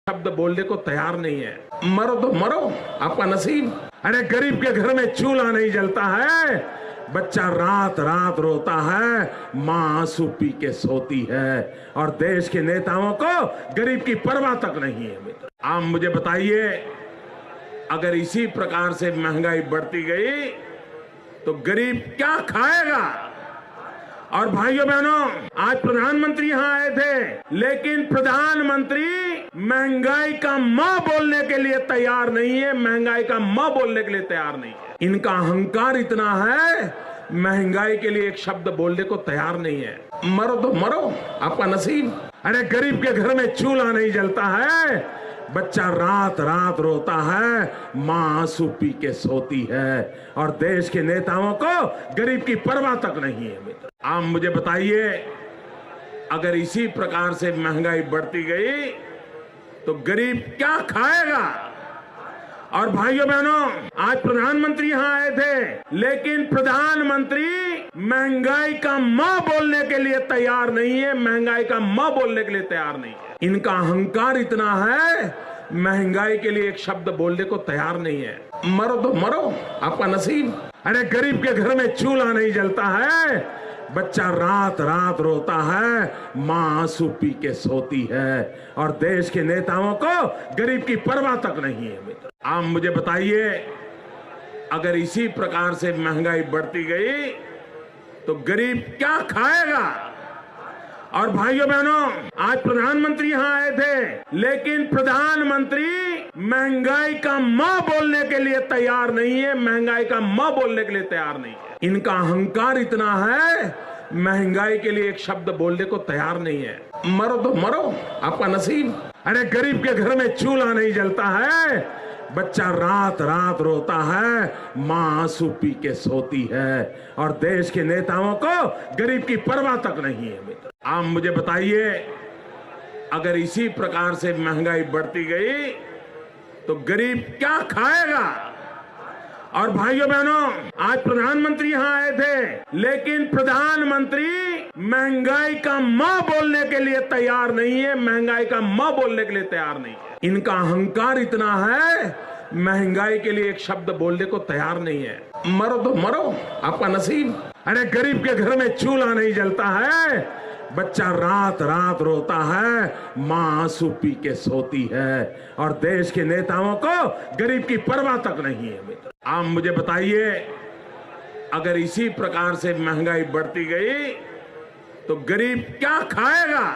शब्द बोलने को तैयार नहीं है। मरो तो मरो, आपका नसीब। अरे गरीब के घर में चूल्हा नहीं जलता है, बच्चा रात रात रोता है, माँ आंसू पी के सोती है, और देश के नेताओं को गरीब की परवाह तक नहीं है। मित्र, आप मुझे बताइए, अगर इसी प्रकार से महंगाई बढ़ती गई तो गरीब क्या खाएगा? और भाइयों बहनों, आज प्रधानमंत्री यहां आए थे, लेकिन प्रधानमंत्री महंगाई का मां बोलने के लिए तैयार नहीं है। महंगाई का मां बोलने के लिए तैयार नहीं है। इनका अहंकार इतना है, महंगाई के लिए एक शब्द बोलने को तैयार नहीं है। मरो तो मरो, आपका नसीब। अरे गरीब के घर में चूल्हा नहीं जलता है, बच्चा रात रात रोता है, माँ आंसू पी के सोती है, और देश के नेताओं को गरीब की परवाह तक नहीं है। मित्र, आप मुझे बताइए, अगर इसी प्रकार से महंगाई बढ़ती गई तो गरीब क्या खाएगा? और भाइयों बहनों, आज प्रधानमंत्री यहां आए थे, लेकिन प्रधानमंत्री महंगाई का मां बोलने के लिए तैयार नहीं है। महंगाई का मां बोलने के लिए तैयार नहीं है। इनका अहंकार इतना है, महंगाई के लिए एक शब्द बोलने को तैयार नहीं है। मरो तो मरो, आपका नसीब। अरे गरीब के घर में चूल्हा नहीं जलता है, बच्चा रात रात रोता है, माँ आंसू पी के सोती है, और देश के नेताओं को गरीब की परवाह तक नहीं है। मित्र, आप मुझे बताइए, अगर इसी प्रकार से महंगाई बढ़ती गई तो गरीब क्या खाएगा? और भाइयों बहनों, आज प्रधानमंत्री यहां आए थे, लेकिन प्रधानमंत्री महंगाई का मां बोलने के लिए तैयार नहीं है। महंगाई का मां बोलने के लिए तैयार नहीं है। इनका अहंकार इतना है, महंगाई के लिए एक शब्द बोलने को तैयार नहीं है। मरो तो मरो, आपका नसीब। अरे गरीब के घर में चूल्हा नहीं जलता है, बच्चा रात रात रोता है, माँ आंसू पी के सोती है, और देश के नेताओं को गरीब की परवाह तक नहीं है। मित्र, आप मुझे बताइए, अगर इसी प्रकार से महंगाई बढ़ती गई तो गरीब क्या खाएगा? और भाइयों बहनों, आज प्रधानमंत्री यहां आए थे, लेकिन प्रधानमंत्री महंगाई का मां बोलने के लिए तैयार नहीं है। महंगाई का मां बोलने के लिए तैयार नहीं है। इनका अहंकार इतना है, महंगाई के लिए एक शब्द बोलने को तैयार नहीं है। मरो तो मरो, आपका नसीब। अरे गरीब के घर में चूल्हा नहीं जलता है, बच्चा रात रात रोता है, माँ आंसू पी के सोती है, और देश के नेताओं को गरीब की परवाह तक नहीं है। मित्र, आप मुझे बताइए, अगर इसी प्रकार से महंगाई बढ़ती गई तो गरीब क्या खाएगा?